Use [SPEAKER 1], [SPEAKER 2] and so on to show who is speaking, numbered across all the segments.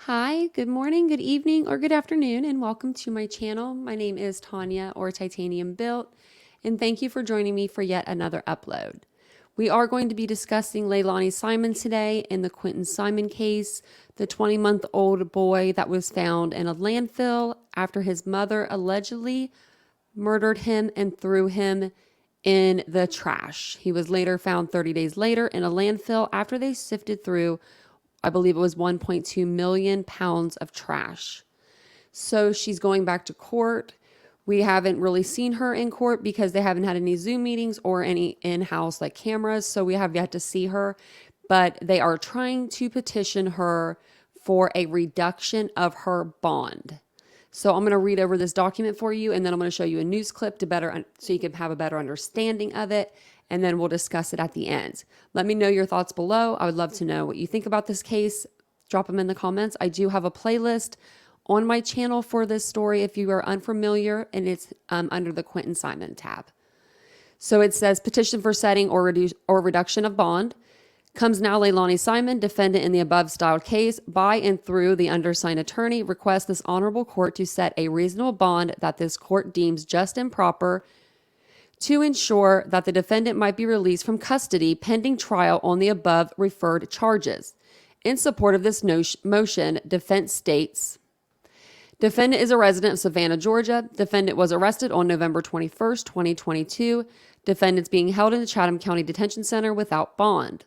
[SPEAKER 1] Hi, good morning, good evening, or good afternoon, and welcome to my channel. My name is Tanya, or TitaniumBuilt, and thank you for joining me for yet another upload. We are going to be discussing Leilani Simon today in the Quentin Simon case, the 20-month-old boy that was found in a landfill after his mother allegedly murdered him and threw him in the trash. He was later found 30 days later in a landfill after they sifted through, I believe it was 1.2 million pounds of trash. So she's going back to court. We haven't really seen her in court because they haven't had any Zoom meetings or any in-house like cameras. So we have yet to see her, but they are trying to petition her for a reduction of her bond. So I'm going to read over this document for you, and then I'm going to show you a news clip to so you can have a better understanding of it, and then we'll discuss it at the end. Let me know your thoughts below. I would love to know what you think about this case. Drop them in the comments. I do have a playlist on my channel for this story if you are unfamiliar, and it's under the Quentin Simon tab. So it says petition for setting or reduction of bond. Comes now Leilani Simon, defendant in the above styled case, by and through the undersigned attorney, requests this honorable court to set a reasonable bond that this court deems just and proper to ensure that the defendant might be released from custody pending trial on the above referred charges. In support of this motion, defense states, defendant is a resident of Savannah, Georgia. Defendant was arrested on November 21st, 2022. Defendant's being held in the Chatham County Detention Center without bond.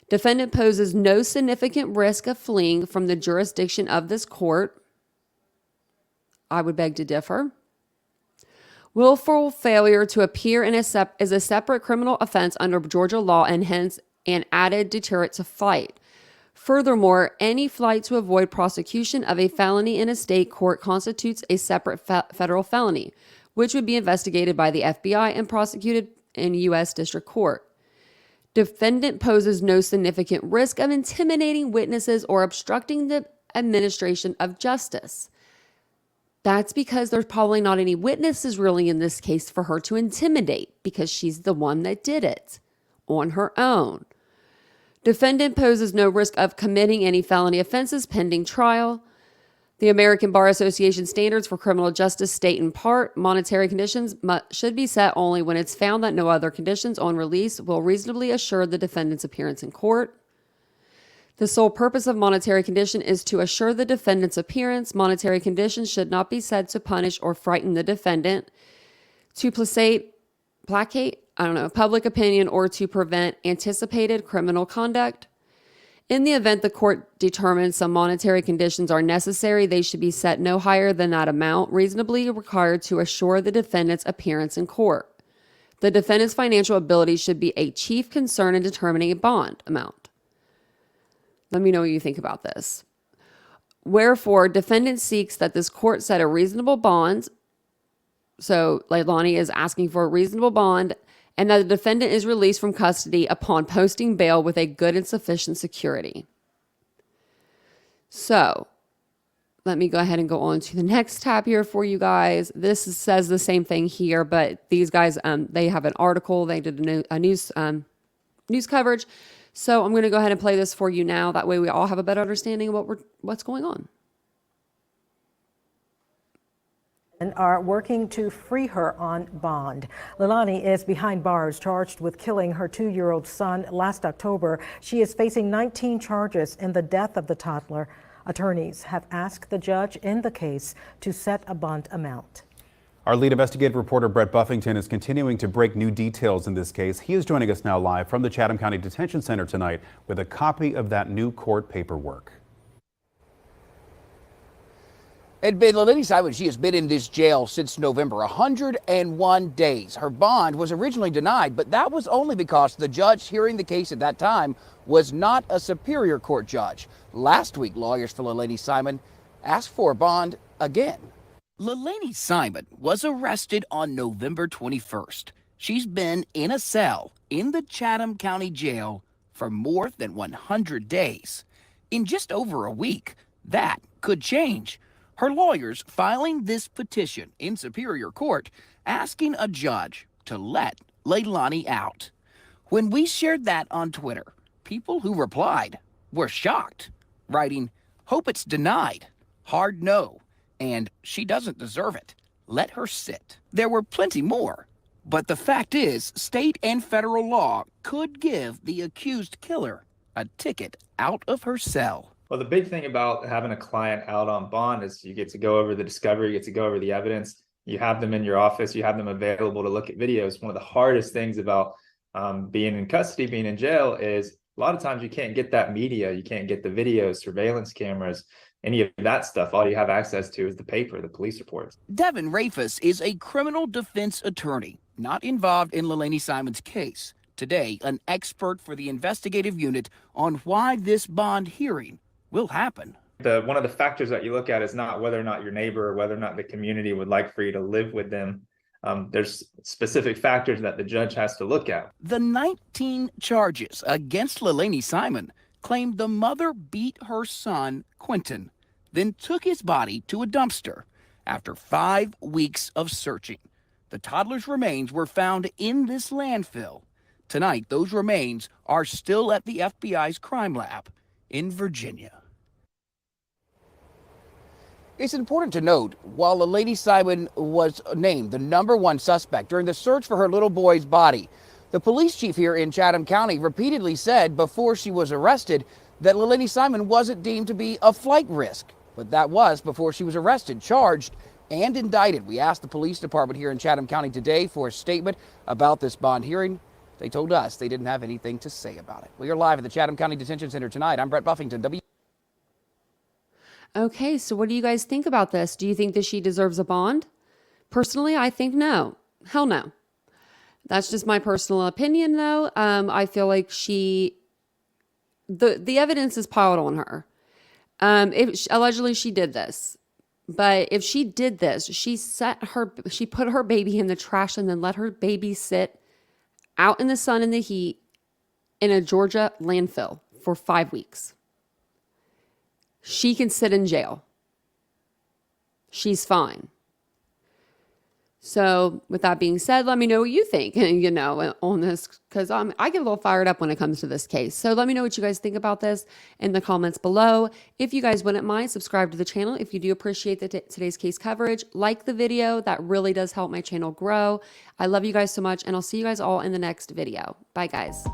[SPEAKER 1] Defendant poses no significant risk of fleeing from the jurisdiction of this court. I would beg to differ. Willful failure to appear is a separate criminal offense under Georgia law and hence an added deterrent to flight. Furthermore, any flight to avoid prosecution of a felony in a state court constitutes a separate federal felony, which would be investigated by the FBI and prosecuted in U.S. District Court. Defendant poses no significant risk of intimidating witnesses or obstructing the administration of justice. That's because there's probably not any witnesses really in this case for her to intimidate because she's the one that did it on her own. Defendant poses no risk of committing any felony offenses pending trial. The American Bar Association standards for criminal justice state in part, monetary conditions should be set only when it's found that no other conditions on release will reasonably assure the defendant's appearance in court. The sole purpose of monetary condition is to assure the defendant's appearance. Monetary conditions should not be said to punish or frighten the defendant, to placate public opinion, or to prevent anticipated criminal conduct. In the event the court determines some monetary conditions are necessary, they should be set no higher than that amount reasonably required to assure the defendant's appearance in court. The defendant's financial ability should be a chief concern in determining a bond amount. Let me know what you think about this. Wherefore, defendant seeks that this court set a reasonable bond. So Leilani is asking for a reasonable bond, and that the defendant is released from custody upon posting bail with a good and sufficient security. So let me go ahead and go on to the next tab here for you guys. This says the same thing here, but these guys, they have an article. They did a news coverage. So I'm going to go ahead and play this for you now. That way we all have a better understanding of what's going on.
[SPEAKER 2] And are working to free her on bond. Leilani is behind bars charged with killing her 2-year-old son last October. She is facing 19 charges in the death of the toddler. Attorneys have asked the judge in the case to set a bond amount.
[SPEAKER 3] Our lead investigative reporter Brett Buffington is continuing to break new details in this case. He is joining us now live from the Chatham County Detention Center tonight with a copy of that new court paperwork.
[SPEAKER 4] And Leilani Simon, she has been in this jail since November, 101 days. Her bond was originally denied, but that was only because the judge hearing the case at that time was not a Superior Court judge. Last week, lawyers for Leilani Simon asked for a bond again. Leilani Simon was arrested on November 21st. She's been in a cell in the Chatham County Jail for more than 100 days. In just over a week, that could change. Her lawyers filing this petition in Superior Court asking a judge to let Leilani out. When we shared that on Twitter, people who replied were shocked, writing, Hope it's denied. Hard no. And she doesn't deserve it. Let her sit. There were plenty more. But the fact is, state and federal law could give the accused killer a ticket out of her cell.
[SPEAKER 5] Well, the big thing about having a client out on bond is you get to go over the discovery, you get to go over the evidence, you have them in your office, you have them available to look at videos. One of the hardest things about being in custody, being in jail, is a lot of times you can't get that media, you can't get the videos, surveillance cameras, any of that stuff. All you have access to is the paper, the police reports.
[SPEAKER 4] Devin Rafus is a criminal defense attorney, not involved in Leilani Simon's case. Today, an expert for the investigative unit on why this bond hearing will happen.
[SPEAKER 5] One of the factors that you look at is not whether or not your neighbor or whether or not the community would like for you to live with them. There's specific factors that the judge has to look at.
[SPEAKER 4] The 19 charges against Leilani Simon claimed the mother beat her son, Quentin, then took his body to a dumpster after 5 weeks of searching. The toddler's remains were found in this landfill. Tonight, those remains are still at the FBI's crime lab in Virginia. It's important to note, while Leilani Simon was named the #1 suspect during the search for her little boy's body, the police chief here in Chatham County repeatedly said before she was arrested that Leilani Simon wasn't deemed to be a flight risk. But that was before she was arrested, charged, and indicted. We asked the police department here in Chatham County today for a statement about this bond hearing. They told us they didn't have anything to say about it. We are live at the Chatham County Detention Center tonight. I'm Brett Buffington,
[SPEAKER 1] Okay, so what do you guys think about this? Do you think that she deserves a bond? Personally, I think no. Hell no. That's just my personal opinion, though. I feel like the evidence is piled on her. Allegedly she did this, but if she did this, she put her baby in the trash and then let her baby sit out in the sun and the heat in a Georgia landfill for 5 weeks. She can sit in jail. She's fine. So with that being said, let me know what you think, on this, because I get a little fired up when it comes to this case. So let me know what you guys think about this in the comments below. If you guys wouldn't mind, subscribe to the channel. If you do appreciate today's case coverage, like the video. That really does help my channel grow. I love you guys so much, and I'll see you guys all in the next video. Bye, guys.